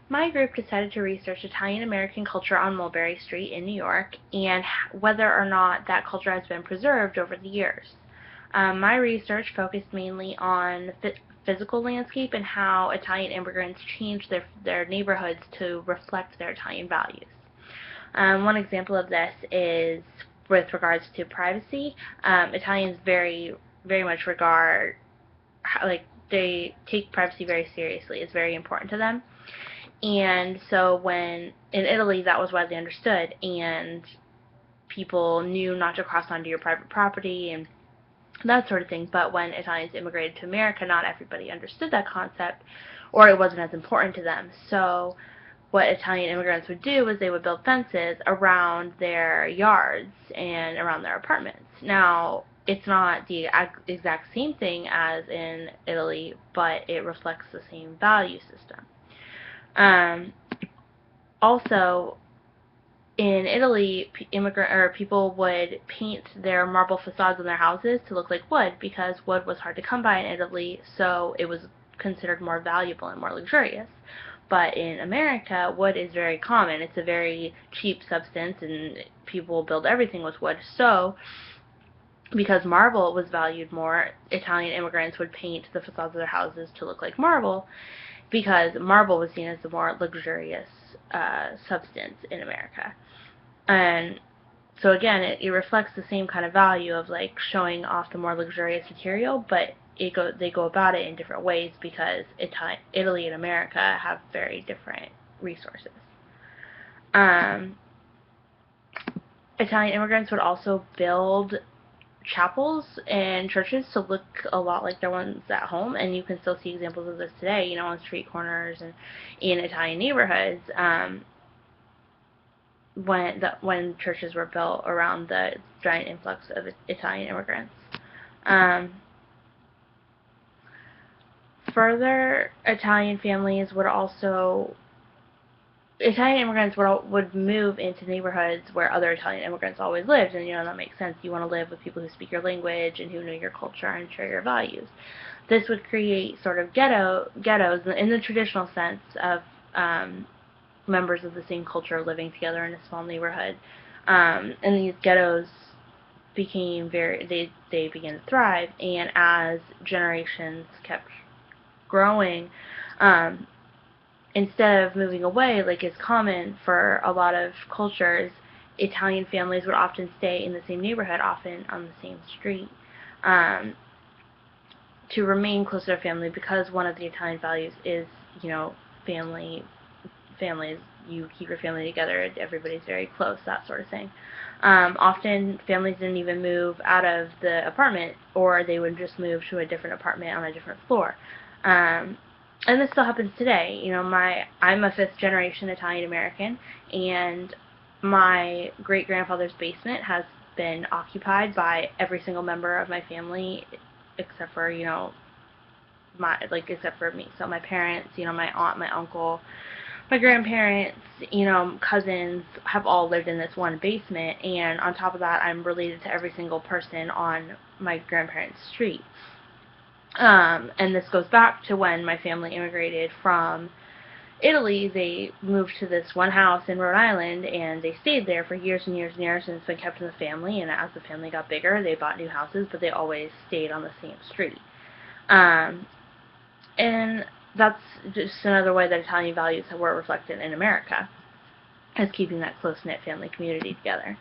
My group decided to research Italian-American culture on Mulberry Street in New York and whether or not that culture has been preserved over the years. My research focused mainly on physical landscape and how Italian immigrants changed their neighborhoods to reflect their Italian values. One example of this is with regards to privacy. Italians very much regard, like, they take privacy very seriously. It's very important to them. And so when in Italy that was widely understood, and people knew not to cross onto your private property and that sort of thing. But when Italians immigrated to America, not everybody understood that concept, or it wasn't as important to them. So what Italian immigrants would do is they would build fences around their yards and around their apartments. Now, it's not the exact same thing as in Italy, but it reflects the same value system. Um, Also, in Italy, people would paint their marble facades on their houses to look like wood because wood was hard to come by in Italy, so it was considered more valuable and more luxurious. But in America, wood is very common. It's a very cheap substance, and people build everything with wood. So, because marble was valued more, Italian immigrants would paint the facades of their houses to look like marble because marble was seen as the more luxurious substance in America. And so again, it reflects the same kind of value of like showing off the more luxurious material, but they go about it in different ways because Italy and America have very different resources. Um, Italian immigrants would also build chapels and churches to look a lot like their ones at home, and you can still see examples of this today, on street corners and in Italian neighborhoods. When churches were built around the giant influx of Italian immigrants. Um, Further, Italian immigrants would move into neighborhoods where other Italian immigrants always lived, and that makes sense. You want to live with people who speak your language and who know your culture and share your values. This would create sort of ghettos in the traditional sense of members of the same culture living together in a small neighborhood. And these ghettos they began to thrive, and as generations kept growing, um, instead of moving away like is common for a lot of cultures, Italian families would often stay in the same neighborhood, often on the same street, um, to remain close to their family, because one of the Italian values is, family families, you keep your family together, everybody's very close, that sort of thing. Often families didn't even move out of the apartment, or they would just move to a different apartment on a different floor. And this still happens today. I'm a fifth generation Italian American, and my great grandfather's basement has been occupied by every single member of my family, except for except for me. So my parents, my aunt, my uncle, my grandparents, cousins have all lived in this one basement, and on top of that, I'm related to every single person on my grandparents' street. And this goes back to when my family immigrated from Italy. They moved to this one house in Rhode Island, and they stayed there for years and years and years, and it's been kept in the family. And as the family got bigger, they bought new houses, but they always stayed on the same street. And that's just another way that Italian values were reflected in America, as keeping that close-knit family community together.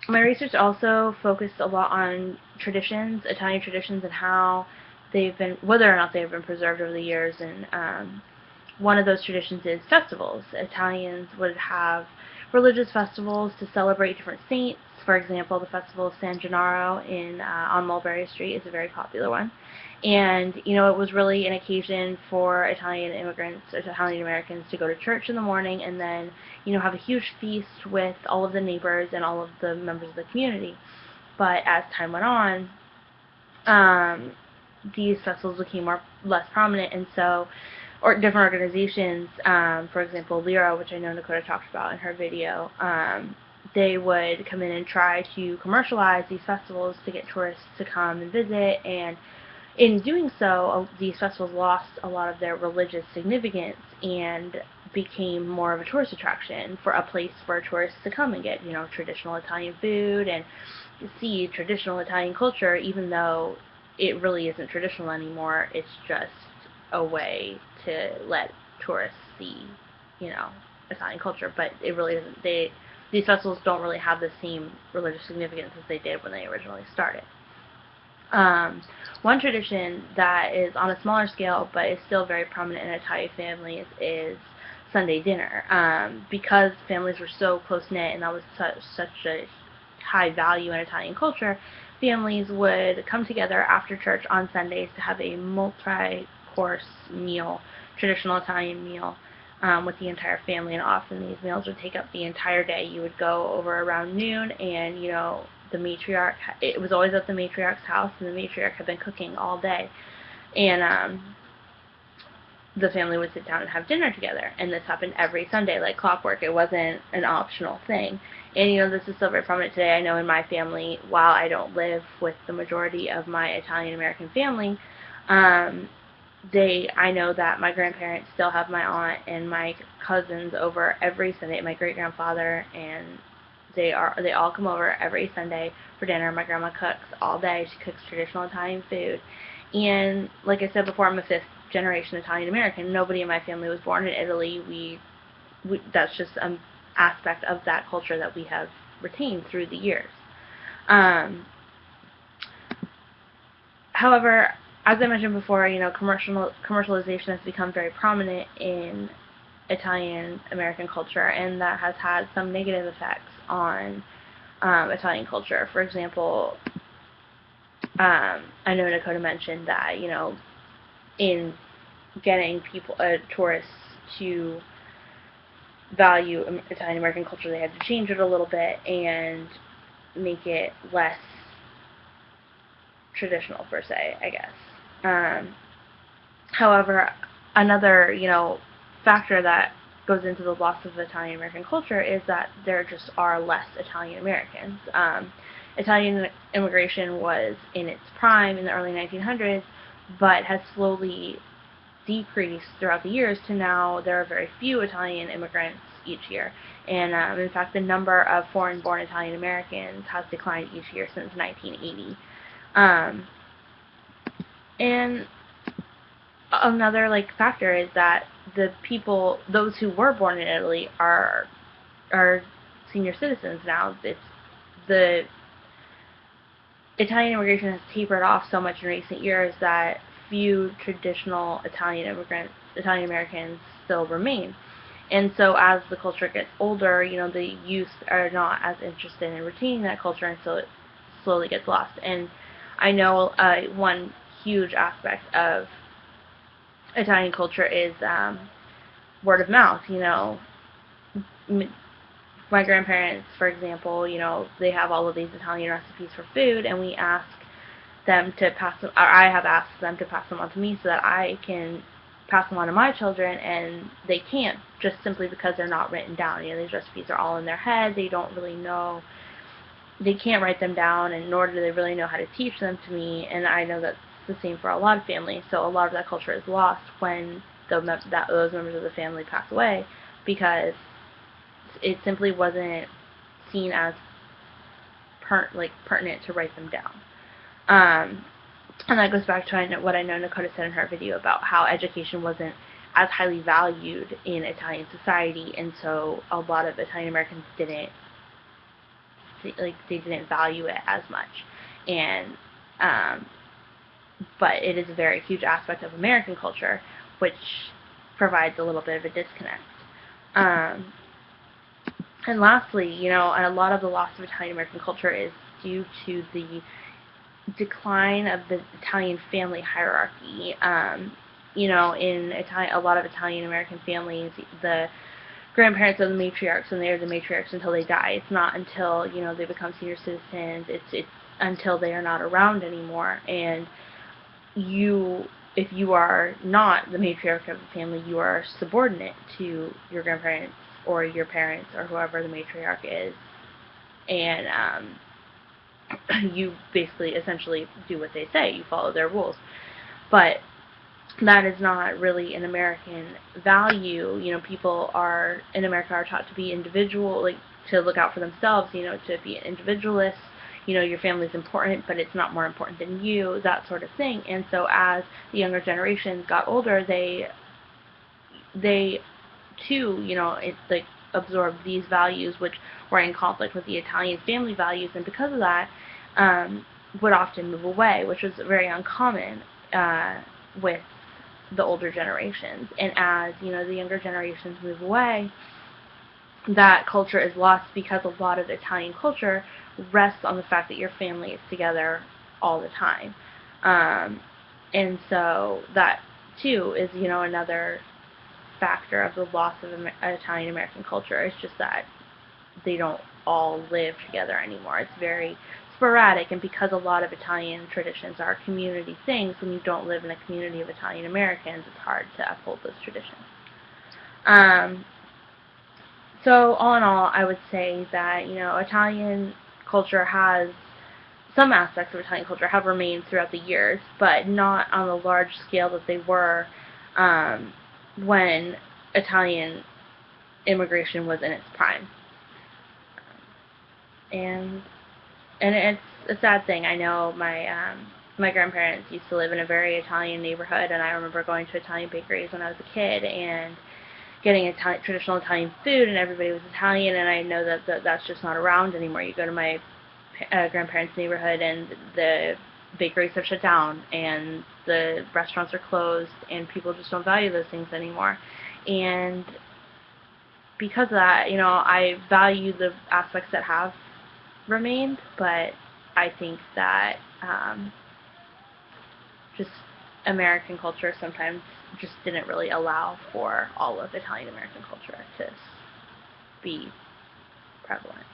My research also focused a lot on Italian traditions, and how whether or not they've been preserved over the years. And one of those traditions is festivals. Italians would have religious festivals to celebrate different saints. For example, the Festival of San Gennaro on Mulberry Street is a very popular one. And, it was really an occasion for Italian Americans to go to church in the morning, and then, have a huge feast with all of the neighbors and all of the members of the community. But as time went on, these festivals became less prominent, and so, or different organizations, for example, Lyra, which I know Dakota talked about in her video, they would come in and try to commercialize these festivals to get tourists to come and visit, and In doing so, these festivals lost a lot of their religious significance and became more of a tourist attraction for a place for tourists to come and get, traditional Italian food and see traditional Italian culture, even though it really isn't traditional anymore. It's just a way to let tourists see, you know, Italian culture, but it really isn't. These festivals don't really have the same religious significance as they did when they originally started. One tradition that is on a smaller scale but is still very prominent in Italian families is Sunday dinner. Because families were so close knit and that was such a high value in Italian culture, families would come together after church on Sundays to have a multi-course meal, traditional Italian meal, with the entire family, and often these meals would take up the entire day. You would go over around noon, and the matriarch, it was always at the matriarch's house, and the matriarch had been cooking all day, and the family would sit down and have dinner together, and this happened every Sunday like clockwork. It wasn't an optional thing. And this is still very prominent today. I know in my family, while I don't live with the majority of my Italian American family, I know that my grandparents still have my aunt and my cousins over every Sunday, my great grandfather, and they all come over every Sunday for dinner. My grandma cooks all day. She cooks traditional Italian food. And like I said before, I'm a fifth generation Italian American. Nobody in my family was born in Italy. That's just an aspect of that culture that we have retained through the years. However, as I mentioned before, commercialization has become very prominent in Italian American culture, and that has had some negative effects on Italian culture. For example, I know Dakota mentioned that in getting tourists to value Italian American culture, they had to change it a little bit and make it less traditional per se, I guess. However, another factor that goes into the loss of Italian American culture is that there just are less Italian Americans. Italian immigration was in its prime in the early 1900s, but has slowly decreased throughout the years to now there are very few Italian immigrants each year. And in fact, the number of foreign-born Italian Americans has declined each year since 1980. And another factor is that those who were born in Italy are senior citizens now. The Italian immigration has tapered off so much in recent years that few traditional Italian Americans still remain. And so as the culture gets older, the youth are not as interested in retaining that culture, and so it slowly gets lost. And I know one huge aspect of Italian culture is word of mouth. My grandparents, for example, they have all of these Italian recipes for food, and we ask them to pass them, or I have asked them to pass them on to me so that I can pass them on to my children, and they can't, just simply because they're not written down. These recipes are all in their head. They don't really know. They can't write them down, and nor do they really know how to teach them to me, and I know that's the same for a lot of families. So a lot of that culture is lost when those members of the family pass away, because it simply wasn't seen as pertinent to write them down. And that goes back to what I know Dakota said in her video about how education wasn't as highly valued in Italian society, and so a lot of Italian Americans didn't value it as much. And but it is a very huge aspect of American culture, which provides a little bit of a disconnect. And lastly, a lot of the loss of Italian American culture is due to the decline of the Italian family hierarchy. In a lot of Italian American families, the grandparents are the matriarchs, and they're the matriarchs until they die. It's not until they become senior citizens. It's until they are not around anymore. And if you are not the matriarch of the family, you are subordinate to your grandparents or your parents or whoever the matriarch is. And you basically essentially do what they say. You follow their rules. But that is not really an American value. People in America are taught to be individual, like to look out for themselves, to be individualists. Your family's important, but it's not more important than you, that sort of thing. And so as the younger generations got older, they too, it's like absorbed these values which were in conflict with the Italian family values, and because of that, would often move away, which was very uncommon with the older generations. And as the younger generations move away, that culture is lost because a lot of Italian culture rests on the fact that your family is together all the time. And so that too is another factor of the loss of Italian American culture. It's just that they don't all live together anymore. It's very sporadic, and because a lot of Italian traditions are community things, when you don't live in a community of Italian Americans, it's hard to uphold those traditions. So all in all, I would say that Italian culture some aspects of Italian culture have remained throughout the years, but not on the large scale that they were when Italian immigration was in its prime. And it's a sad thing. I know my grandparents used to live in a very Italian neighborhood, and I remember going to Italian bakeries when I was a kid and getting traditional Italian food, and everybody was Italian, and I know that that's just not around anymore. You go to my grandparents' neighborhood, and the bakeries have shut down, and the restaurants are closed, and people just don't value those things anymore. And because of that, I value the aspects that have remained, but I think that just American culture sometimes just didn't really allow for all of Italian American culture to be prevalent.